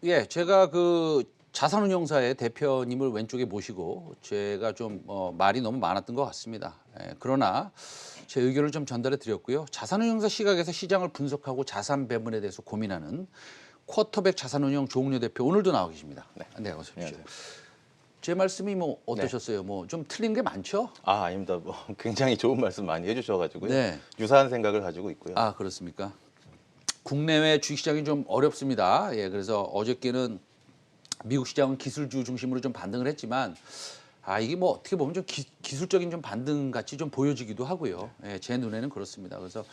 예, 제가 그 자산운용사의 대표님을 왼쪽에 모시고 제가 좀 말이 너무 많았던 것 같습니다. 예, 그러나 제 의견을 좀 전달해 드렸고요. 자산운용사 시각에서 시장을 분석하고 자산 배분에 대해서 고민하는 쿼터백 자산운용 조응래 대표 오늘도 나와 계십니다. 네, 어서 오십시오. 안녕하세요. 제 말씀이 뭐 어떠셨어요? 뭐 좀 틀린 게 많죠? 아닙니다. 뭐 굉장히 좋은 말씀 많이 해주셔가지고요. 네. 유사한 생각을 가지고 있고요. 아, 그렇습니까? 국내외 주식시장이 좀 어렵습니다. 예, 그래서 어저께는 미국 시장은 기술주 중심으로 좀 반등을 했지만 이게 뭐 어떻게 보면 좀 기술적인 좀 반등 같이 좀 보여지기도 하고요. 예, 제 눈에는 그렇습니다. 그래서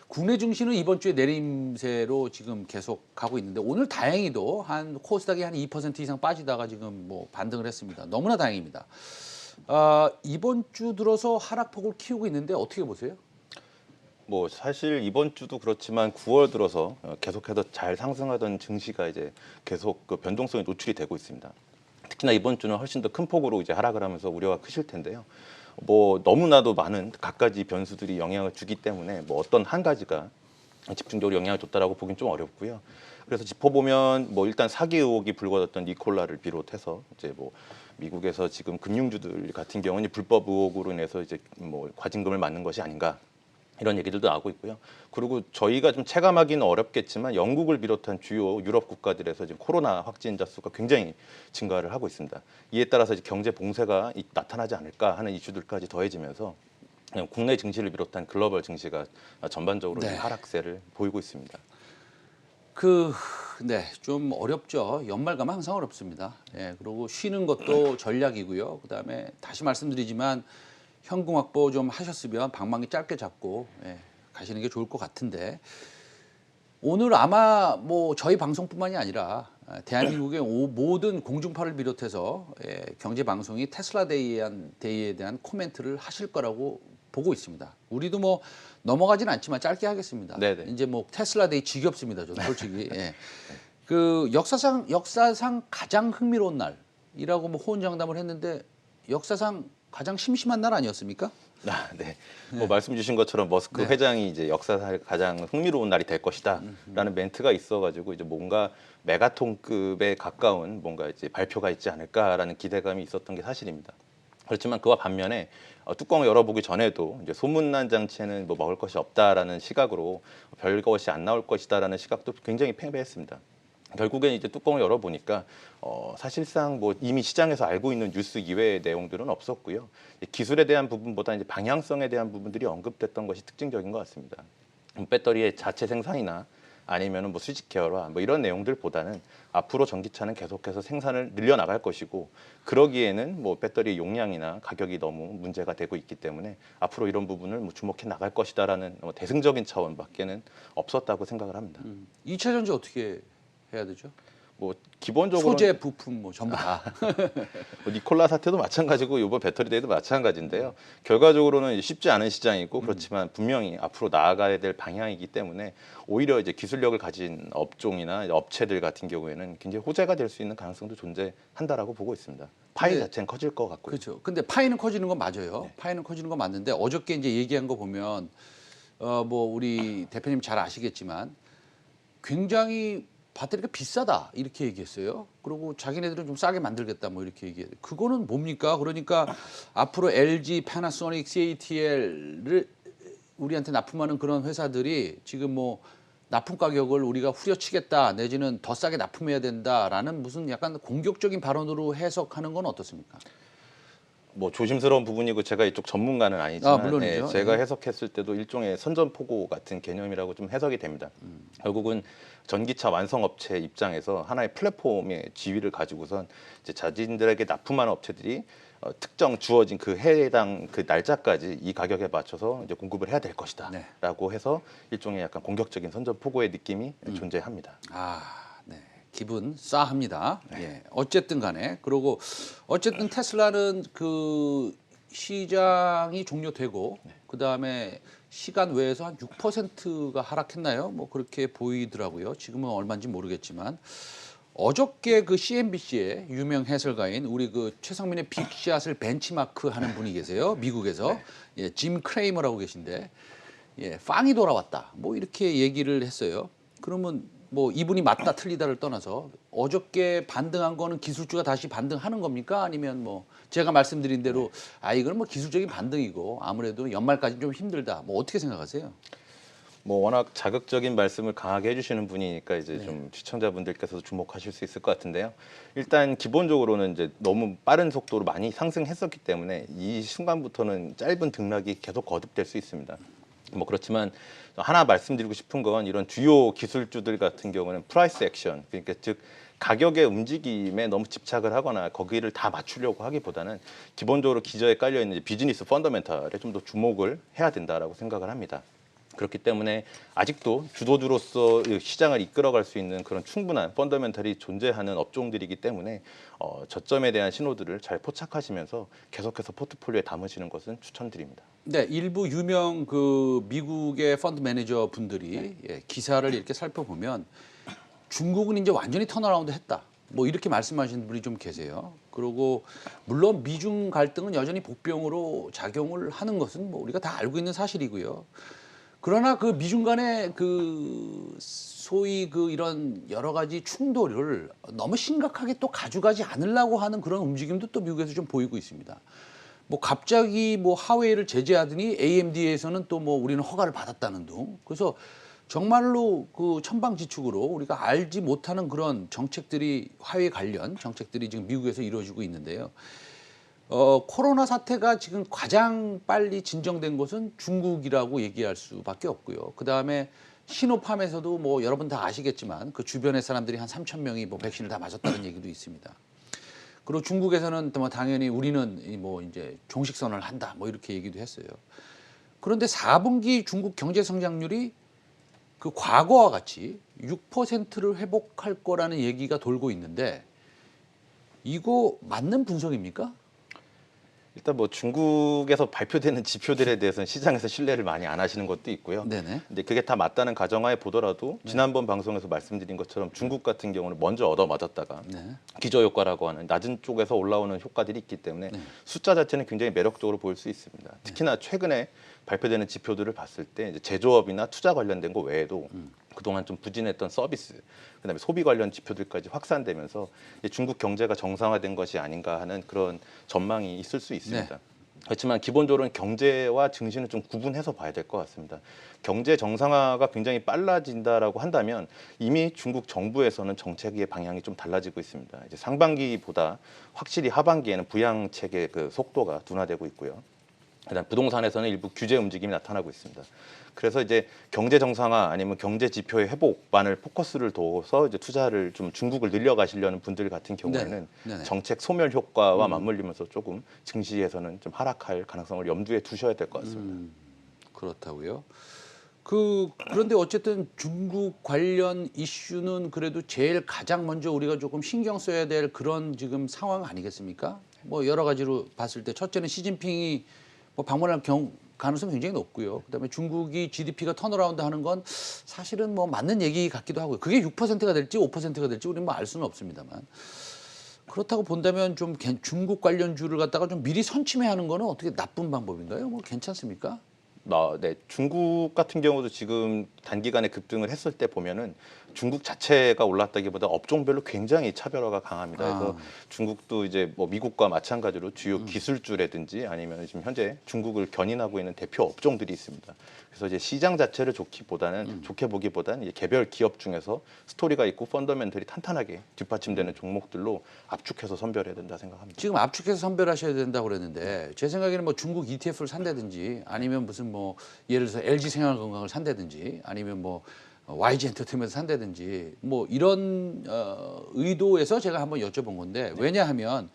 국내 증시는 이번 주에 내림세로 지금 계속 가고 있는데 오늘 다행히도 한 코스닥이 한 2% 이상 빠지다가 지금 뭐 반등을 했습니다. 너무나 다행입니다. 이번 주 들어서 하락폭을 키우고 있는데 어떻게 보세요? 뭐 사실 이번 주도 그렇지만 9월 들어서 계속해서 잘 상승하던 증시가 이제 계속 그 변동성에 노출이 되고 있습니다. 특히나 이번 주는 훨씬 더 큰 폭으로 이제 하락을 하면서 우려가 크실 텐데요. 뭐 너무나도 많은 갖가지 변수들이 영향을 주기 때문에 뭐 어떤 한 가지가 집중적으로 영향을 줬다라고 보긴 좀 어렵고요. 그래서 짚어보면 뭐 일단 사기 의혹이 불거졌던 니콜라를 비롯해서 이제 뭐 미국에서 지금 금융주들 같은 경우는 불법 의혹으로 인해서 이제 뭐 과징금을 맞는 것이 아닌가 이런 얘기들도 나오고 있고요. 그리고 저희가 좀 체감하기는 어렵겠지만 영국을 비롯한 주요 유럽 국가들에서 지금 코로나 확진자 수가 굉장히 증가를 하고 있습니다. 이에 따라서 이제 경제 봉쇄가 나타나지 않을까 하는 이슈들까지 더해지면서 그냥 국내 증시를 비롯한 글로벌 증시가 전반적으로 네. 하락세를 보이고 있습니다. 네, 좀 어렵죠. 연말 가면 항상 어렵습니다. 예, 그리고 쉬는 것도 전략이고요. 그다음에 다시 말씀드리지만 현금 확보 좀 하셨으면 방망이 짧게 잡고 가시는 게 좋을 것 같은데 오늘 아마 뭐 저희 방송뿐만이 아니라 대한민국의 모든 공중파를 비롯해서 경제 방송이 테슬라 데이에 대한 코멘트를 하실 거라고 보고 있습니다. 우리도 뭐 넘어가진 않지만 짧게 하겠습니다. 네네. 이제 뭐 테슬라 데이 지겹습니다. 저는 솔직히. 예. 그 역사상 가장 흥미로운 날이라고 뭐 호언장담을 했는데 역사상 가장 심심한 날 아니었습니까? 네. 뭐 말씀 주신 것처럼 머스크 회장이 이제 역사상 가장 흥미로운 날이 될 것이다라는 멘트가 있어가지고 이제 뭔가 메가톤급에 가까운 뭔가 이제 발표가 있지 않을까라는 기대감이 있었던 게 사실입니다. 그렇지만 그와 반면에 뚜껑을 열어보기 전에도 이제 소문난 장치에는 뭐 먹을 것이 없다라는 시각으로 별것이 안 나올 것이다라는 시각도 굉장히 패배했습니다. 결국엔 이제 뚜껑을 열어보니까 사실상 뭐 이미 시장에서 알고 있는 뉴스 이외의 내용들은 없었고요. 기술에 대한 부분보다 이제 방향성에 대한 부분들이 언급됐던 것이 특징적인 것 같습니다. 배터리의 자체 생산이나 아니면은 뭐 수직 계열화 뭐 이런 내용들보다는 앞으로 전기차는 계속해서 생산을 늘려나갈 것이고 그러기에는 뭐 배터리 용량이나 가격이 너무 문제가 되고 있기 때문에 앞으로 이런 부분을 뭐 주목해 나갈 것이다라는 뭐 대승적인 차원밖에는 없었다고 생각을 합니다. 2차 전지 어떻게 해야 되죠? 뭐 기본적으로 소재, 부품 뭐 전부 다. 뭐 니콜라 사태도 마찬가지고 이번 배터리 대회도 마찬가지인데요. 결과적으로는 쉽지 않은 시장이고 그렇지만 분명히 앞으로 나아가야 될 방향이기 때문에 오히려 이제 기술력을 가진 업종이나 업체들 같은 경우에는 굉장히 호재가 될 수 있는 가능성도 존재한다라고 보고 있습니다. 파이 근데 자체는 커질 것 같고요. 그렇죠. 근데 파이는 커지는 건 맞아요. 파이는 커지는 건 맞는데 어저께 이제 얘기한 거 보면 뭐 우리 대표님 잘 아시겠지만 굉장히 배터리가 비싸다 이렇게 얘기했어요. 그리고 자기네들은 좀 싸게 만들겠다 뭐 이렇게 얘기해요. 그거는 뭡니까? 그러니까 앞으로 LG, 파나소닉, CATL을 우리한테 납품하는 그런 회사들이 지금 뭐 납품 가격을 우리가 후려치겠다 내지는 더 싸게 납품해야 된다라는 무슨 약간 공격적인 발언으로 해석하는 건 어떻습니까? 뭐 조심스러운 부분이고 제가 이쪽 전문가는 아니지만 물론이죠. 제가 예. 해석했을 때도 일종의 선전포고 같은 개념이라고 좀 해석이 됩니다. 결국은 전기차 완성업체 입장에서 하나의 플랫폼의 지위를 가지고선 이제 자신들에게 납품하는 업체들이 특정 주어진 그 해당 그 날짜까지 이 가격에 맞춰서 이제 공급을 해야 될 것이다라고 해서 일종의 약간 공격적인 선전포고의 느낌이 존재합니다. 네. 기분 싸합니다. 예. 어쨌든 간에 그러고 어쨌든 테슬라는 그 시장이 종료되고 그다음에 시간 외에서 한 6%가 하락했나요? 뭐 그렇게 보이더라고요. 지금은 얼마인지 모르겠지만 어저께 그 CNBC의 유명 해설가인 우리 그 최상민의 빅샷을 벤치마크하는 분이 계세요. 미국에서 예, 짐 크레이머라고 계신데 예, 빵이 돌아왔다. 뭐 이렇게 얘기를 했어요. 그러면 뭐 이분이 맞다 틀리다를 떠나서 어저께 반등한 거는 기술주가 다시 반등하는 겁니까? 아니면 뭐 제가 말씀드린 대로 아 이건 뭐 기술적인 반등이고 아무래도 연말까지 좀 힘들다. 뭐 어떻게 생각하세요? 뭐 워낙 자극적인 말씀을 강하게 해주시는 분이니까 이제 좀 시청자분들께서도 주목하실 수 있을 것 같은데요. 일단 기본적으로는 이제 너무 빠른 속도로 많이 상승했었기 때문에 이 순간부터는 짧은 등락이 계속 거듭될 수 있습니다. 뭐 그렇지만 하나 말씀드리고 싶은 건 이런 주요 기술주들 같은 경우는 프라이스 액션, 그러니까 즉 가격의 움직임에 너무 집착을 하거나 거기를 다 맞추려고 하기보다는 기본적으로 기저에 깔려 있는 비즈니스 펀더멘탈에 좀 더 주목을 해야 된다라고 생각을 합니다. 그렇기 때문에 아직도 주도주로서 시장을 이끌어갈 수 있는 그런 충분한 펀더멘털이 존재하는 업종들이기 때문에 저점에 대한 신호들을 잘 포착하시면서 계속해서 포트폴리오에 담으시는 것은 추천드립니다. 네, 일부 유명 그 미국의 펀드 매니저 분들이 예, 기사를 이렇게 살펴보면 중국은 이제 완전히 턴어라운드 했다. 뭐 이렇게 말씀하시는 분이 좀 계세요. 그리고 물론 미중 갈등은 여전히 복병으로 작용을 하는 것은 뭐 우리가 다 알고 있는 사실이고요. 그러나 그 미중 간의 그 소위 그 이런 여러 가지 충돌을 너무 심각하게 또 가져가지 않으려고 하는 그런 움직임도 또 미국에서 좀 보이고 있습니다. 뭐 갑자기 뭐 하웨이를 제재하더니 AMD에서는 또 뭐 우리는 허가를 받았다는 둥. 그래서 정말로 그 천방지축으로 우리가 알지 못하는 그런 정책들이 화웨이 관련 정책들이 지금 미국에서 이루어지고 있는데요. 코로나 사태가 지금 가장 빨리 진정된 곳은 중국이라고 얘기할 수밖에 없고요. 그 다음에 시노팜에서도 뭐 여러분 다 아시겠지만 그 주변의 사람들이 한 3천 명이 뭐 백신을 다 맞았다는 얘기도 있습니다. 그리고 중국에서는 뭐 당연히 우리는 뭐 이제 종식 선언을 한다 뭐 이렇게 얘기도 했어요. 그런데 4분기 중국 경제 성장률이 그 과거와 같이 6%를 회복할 거라는 얘기가 돌고 있는데 이거 맞는 분석입니까? 일단 뭐 중국에서 발표되는 지표들에 대해서는 시장에서 신뢰를 많이 안 하시는 것도 있고요. 네네. 근데 그게 다 맞다는 가정하에 보더라도 지난번 방송에서 말씀드린 것처럼 중국 같은 경우는 먼저 얻어맞았다가 네. 기저효과라고 하는 낮은 쪽에서 올라오는 효과들이 있기 때문에 숫자 자체는 굉장히 매력적으로 보일 수 있습니다. 특히나 최근에 발표되는 지표들을 봤을 때 이제 제조업이나 투자 관련된 거 외에도 그동안 좀 부진했던 서비스, 그다음에 소비 관련 지표들까지 확산되면서 이제 중국 경제가 정상화된 것이 아닌가 하는 그런 전망이 있을 수 있습니다. 그렇지만 기본적으로는 경제와 증시는 좀 구분해서 봐야 될 것 같습니다. 경제 정상화가 굉장히 빨라진다라고 한다면 이미 중국 정부에서는 정책의 방향이 좀 달라지고 있습니다. 이제 상반기보다 확실히 하반기에는 부양책의 그 속도가 둔화되고 있고요. 그다음 부동산에서는 일부 규제 움직임이 나타나고 있습니다. 그래서 이제 경제 정상화 아니면 경제 지표의 회복만을 포커스를 둬서 이제 투자를 좀 중국을 늘려가시려는 분들 같은 경우에는 네네. 정책 소멸 효과와 맞물리면서 조금 증시에서는 좀 하락할 가능성을 염두에 두셔야 될 것 같습니다. 그렇다고요. 그런데 어쨌든 중국 관련 이슈는 그래도 제일 가장 먼저 우리가 조금 신경 써야 될 그런 지금 상황 아니겠습니까? 뭐 여러 가지로 봤을 때 첫째는 시진핑이 뭐 방문할 가능성이 굉장히 높고요. 그다음에 중국이 GDP가 턴어라운드 하는 건 사실은 뭐 맞는 얘기 같기도 하고요. 그게 6%가 될지 5%가 될지 우리는 뭐 알 수는 없습니다만. 그렇다고 본다면 좀 중국 관련주를 갖다가 좀 미리 선침해하는 거는 어떻게 나쁜 방법인가요? 뭐 괜찮습니까? 네, 중국 같은 경우도 지금 단기간에 급등을 했을 때 보면은 중국 자체가 올랐다기보다 업종별로 굉장히 차별화가 강합니다. 그래서 중국도 이제 뭐 미국과 마찬가지로 주요 기술주라든지 아니면 지금 현재 중국을 견인하고 있는 대표 업종들이 있습니다. 그래서 이제 시장 자체를 좋게 보기보다는 이제 개별 기업 중에서 스토리가 있고 펀더멘털이 탄탄하게 뒷받침되는 종목들로 압축해서 선별해야 된다 생각합니다. 지금 압축해서 선별하셔야 된다고 그랬는데 제 생각에는 뭐 중국 ETF를 산다든지 아니면 무슨 뭐 예를 들어서 LG 생활건강을 산다든지 아니면 뭐 YG 엔터테인먼트 산다든지 뭐 이런 의도에서 제가 한번 여쭤본 건데 왜냐하면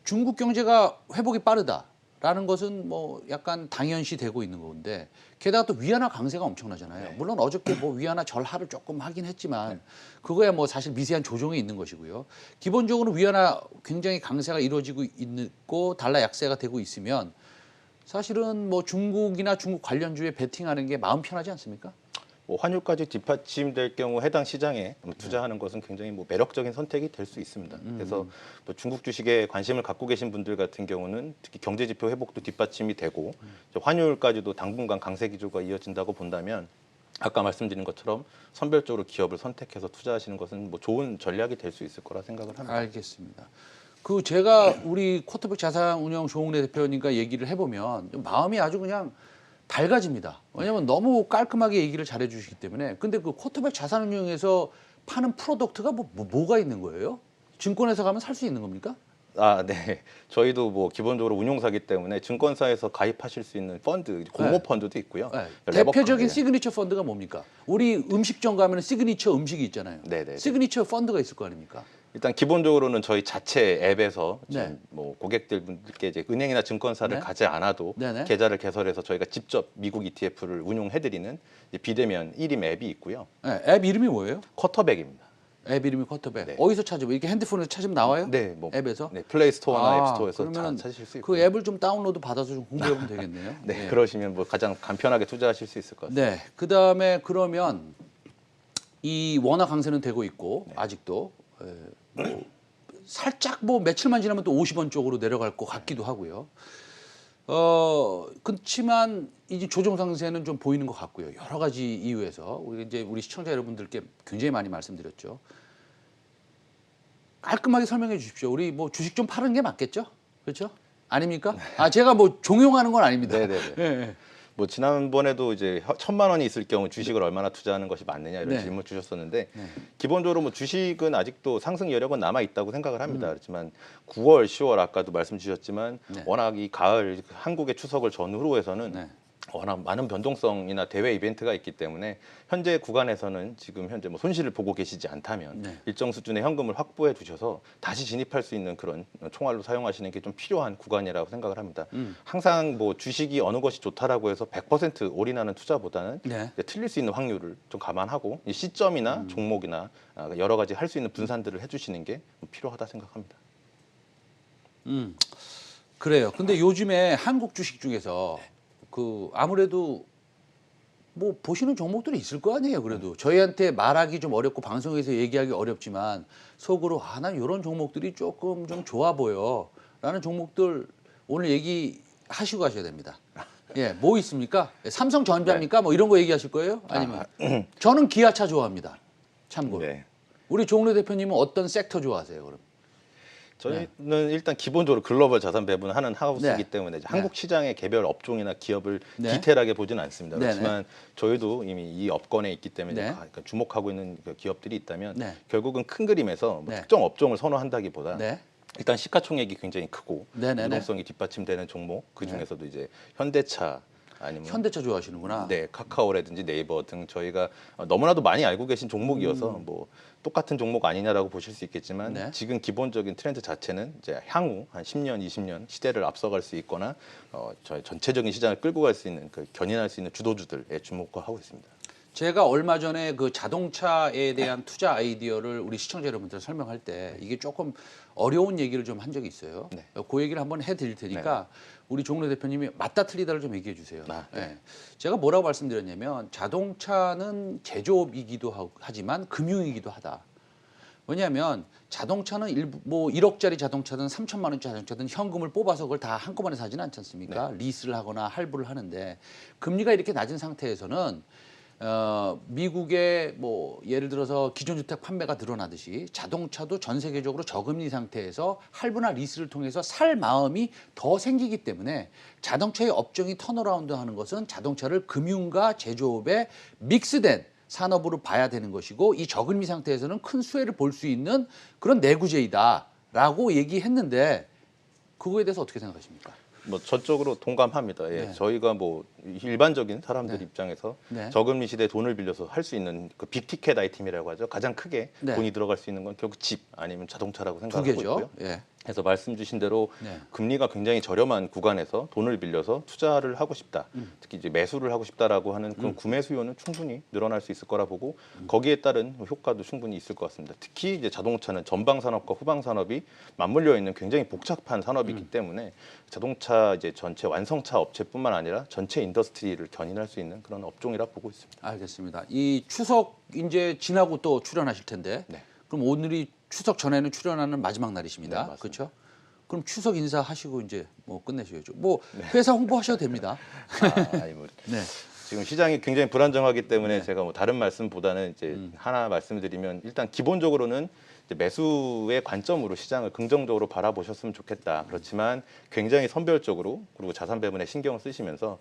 중국 경제가 회복이 빠르다라는 것은 뭐 약간 당연시 되고 있는 건데 게다가 또 위안화 강세가 엄청나잖아요. 물론 어저께 뭐 위안화 절하를 조금 하긴 했지만 그거야 뭐 사실 미세한 조정이 있는 것이고요. 기본적으로 위안화 굉장히 강세가 이루어지고 있고 달러 약세가 되고 있으면 사실은 뭐 중국이나 중국 관련주에 베팅하는 게 마음 편하지 않습니까? 뭐 환율까지 뒷받침될 경우 해당 시장에 투자하는 것은 굉장히 뭐 매력적인 선택이 될 수 있습니다. 그래서 뭐 중국 주식에 관심을 갖고 계신 분들 같은 경우는 특히 경제 지표 회복도 뒷받침이 되고 환율까지도 당분간 강세 기조가 이어진다고 본다면 아까 말씀드린 것처럼 선별적으로 기업을 선택해서 투자하시는 것은 뭐 좋은 전략이 될 수 있을 거라 생각을 합니다. 알겠습니다. 그 제가 우리 쿼터백 자산운용 조홍래 대표님과 얘기를 해보면 마음이 아주 그냥 밝아집니다. 왜냐하면 너무 깔끔하게 얘기를 잘해 주시기 때문에. 근데 그 쿼터백 자산운용에서 파는 프로덕트가 뭐가 있는 거예요? 증권회사 가면 살 수 있는 겁니까? 아, 네. 저희도 뭐 기본적으로 운용사기 때문에 증권사에서 가입하실 수 있는 펀드, 공모 펀드도 있고요. 네. 레버카, 대표적인 네. 시그니처 펀드가 뭡니까? 우리 음식점 가면 시그니처 음식이 있잖아요. 네네. 시그니처 펀드가 있을 거 아닙니까? 일단 기본적으로는 저희 자체 앱에서 네. 지금 뭐 고객들 분들께 이제 은행이나 증권사를 네. 가지 않아도 네네. 계좌를 개설해서 저희가 직접 미국 ETF를 운용해드리는 비대면 1임 앱이 있고요. 네, 앱 이름이 뭐예요? 쿼터백입니다. 앱 이름이 쿼터백. 네. 어디서 찾으면 이렇게 핸드폰에서 찾으면 나와요? 네, 뭐 앱에서? 네, 플레이스토어나 앱스토어에서 그러면 찾으실 수 그 있고요. 앱을 좀 다운로드 받아서 좀 공부해보면 되겠네요. 네, 그러시면 뭐 가장 간편하게 투자하실 수 있을 것 같습니다. 네, 그 다음에 그러면 이 원화 강세는 되고 있고 아직도 뭐 살짝 뭐 며칠만 지나면 또 50원 쪽으로 내려갈 것 같기도 하고요. 그렇지만 이제 조정 상세는 좀 보이는 것 같고요. 여러 가지 이유에서 우리 시청자 여러분들께 굉장히 많이 말씀드렸죠. 깔끔하게 설명해 주십시오. 우리 뭐 주식 좀 파는 게 맞겠죠? 그렇죠? 아닙니까? 아 제가 뭐 종용하는 건 아닙니다. 네네네. 예. 뭐 지난번에도 이제 1,000만 원이 있을 경우 주식을 얼마나 투자하는 것이 맞느냐 이런 네. 질문 주셨었는데 기본적으로 뭐 주식은 아직도 상승 여력은 남아 있다고 생각을 합니다. 그렇지만 9월, 10월 아까도 말씀 주셨지만 네. 워낙 이 가을 한국의 추석을 전후로 해서는 네. 워낙 많은 변동성이나 대외 이벤트가 있기 때문에 현재 구간에서는 지금 현재 뭐 손실을 보고 계시지 않다면 네. 일정 수준의 현금을 확보해 두셔서 다시 진입할 수 있는 그런 총알로 사용하시는 게 좀 필요한 구간이라고 생각을 합니다. 항상 뭐 주식이 어느 것이 좋다라고 해서 100% 올인하는 투자보다는 네. 이제 틀릴 수 있는 확률을 좀 감안하고 이 시점이나 종목이나 여러 가지 할 수 있는 분산들을 해주시는 게 필요하다 생각합니다. 그래요. 근데 요즘에 한국 주식 중에서 그 아무래도 뭐 보시는 종목들이 있을 거 아니에요. 그래도 저희한테 말하기 좀 어렵고 방송에서 얘기하기 어렵지만 속으로 난 이런 종목들이 조금 좀 좋아 보여라는 종목들 오늘 얘기하시고 가셔야 됩니다. 예, 뭐 있습니까? 삼성전자입니까? 뭐 이런 거 얘기하실 거예요? 아니면 저는 기아차 좋아합니다. 참고로. 네. 우리 조홍래 대표님은 어떤 섹터 좋아하세요? 그럼? 저희는 일단 기본적으로 글로벌 자산 배분을 하는 하우스이기 네. 때문에 이제 네. 한국 시장의 개별 업종이나 기업을 네. 디테일하게 보지는 않습니다. 네, 그렇지만 저희도 이미 이 업권에 있기 때문에 네. 그러니까 주목하고 있는 그 기업들이 있다면 네. 결국은 큰 그림에서 뭐 네. 특정 업종을 선호한다기보다 네. 일단 시가총액이 굉장히 크고 네네네. 유동성이 뒷받침되는 종목 그 중에서도 이제 현대차 아니면 현대차 좋아하시는구나. 네, 카카오라든지 네이버 등 저희가 너무나도 많이 알고 계신 종목이어서 뭐 똑같은 종목 아니냐라고 보실 수 있겠지만 네. 지금 기본적인 트렌드 자체는 이제 향후 한 10년, 20년 시대를 앞서갈 수 있거나 저희 전체적인 시장을 끌고 갈 수 있는 그 견인할 수 있는 주도주들에 주목하고 있습니다. 제가 얼마 전에 그 자동차에 대한 투자 아이디어를 우리 시청자 여러분들 설명할 때 이게 조금 어려운 얘기를 좀 한 적이 있어요. 네. 그 얘기를 한번 해드릴 테니까 우리 종래 대표님이 맞다 틀리다를 좀 얘기해 주세요. 아, 네. 예. 제가 뭐라고 말씀드렸냐면 자동차는 제조업이기도 하지만 금융이기도 하다. 왜냐하면 자동차는 뭐 1억짜리 자동차든 3천만 원짜리 자동차든 현금을 뽑아서 그걸 다 한꺼번에 사지는 않지 않습니까? 리스를 하거나 할부를 하는데 금리가 이렇게 낮은 상태에서는 미국의 뭐 예를 들어서 기존 주택 판매가 늘어나듯이 자동차도 전 세계적으로 저금리 상태에서 할부나 리스를 통해서 살 마음이 더 생기기 때문에 자동차의 업종이 턴어라운드 하는 것은 자동차를 금융과 제조업에 믹스된 산업으로 봐야 되는 것이고 이 저금리 상태에서는 큰 수혜를 볼 수 있는 그런 내구재이다라고 얘기했는데 그거에 대해서 어떻게 생각하십니까? 뭐 전적으로 동감합니다. 예, 네. 저희가 뭐 일반적인 사람들 네. 입장에서 네. 저금리 시대에 돈을 빌려서 할 수 있는 그 빅티켓 아이템이라고 하죠. 가장 크게 네. 돈이 들어갈 수 있는 건 결국 집 아니면 자동차라고 두 생각하고 개죠. 있고요. 예. 해서 말씀 주신 대로 네. 금리가 굉장히 저렴한 구간에서 돈을 빌려서 투자를 하고 싶다. 특히 이제 매수를 하고 싶다라고 하는 그런 구매 수요는 충분히 늘어날 수 있을 거라 보고 거기에 따른 효과도 충분히 있을 것 같습니다. 특히 이제 자동차는 전방 산업과 후방 산업이 맞물려 있는 굉장히 복잡한 산업이기 때문에 자동차 이제 전체 완성차 업체뿐만 아니라 전체 인더스트리를 견인할 수 있는 그런 업종이라 보고 있습니다. 알겠습니다. 이 추석 이제 지나고 또 출연하실 텐데 네. 그럼 오늘이 추석 전에는 출연하는 마지막 날이십니다. 네, 맞습니다. 그렇죠? 그럼 추석 인사하시고 이제 뭐 끝내셔야죠. 뭐 회사 홍보하셔도 됩니다. 아니 뭐 네. 지금 시장이 굉장히 불안정하기 때문에 네. 제가 뭐 다른 말씀보다는 이제 하나 말씀드리면 일단 기본적으로는 이제 매수의 관점으로 시장을 긍정적으로 바라보셨으면 좋겠다. 그렇지만 굉장히 선별적으로 그리고 자산 배분에 신경을 쓰시면서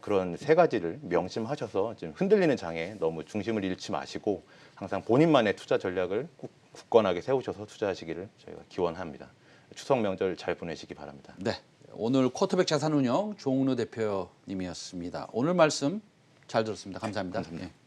그런 세 가지를 명심하셔서 지금 흔들리는 장에 너무 중심을 잃지 마시고 항상 본인만의 투자 전략을 굳건하게 세우셔서 투자하시기를 저희가 기원합니다. 추석 명절 잘 보내시기 바랍니다. 네. 오늘 쿼터백 자산운용 조은우 대표님이었습니다. 오늘 말씀 잘 들었습니다. 감사합니다. 감사합니다. 네.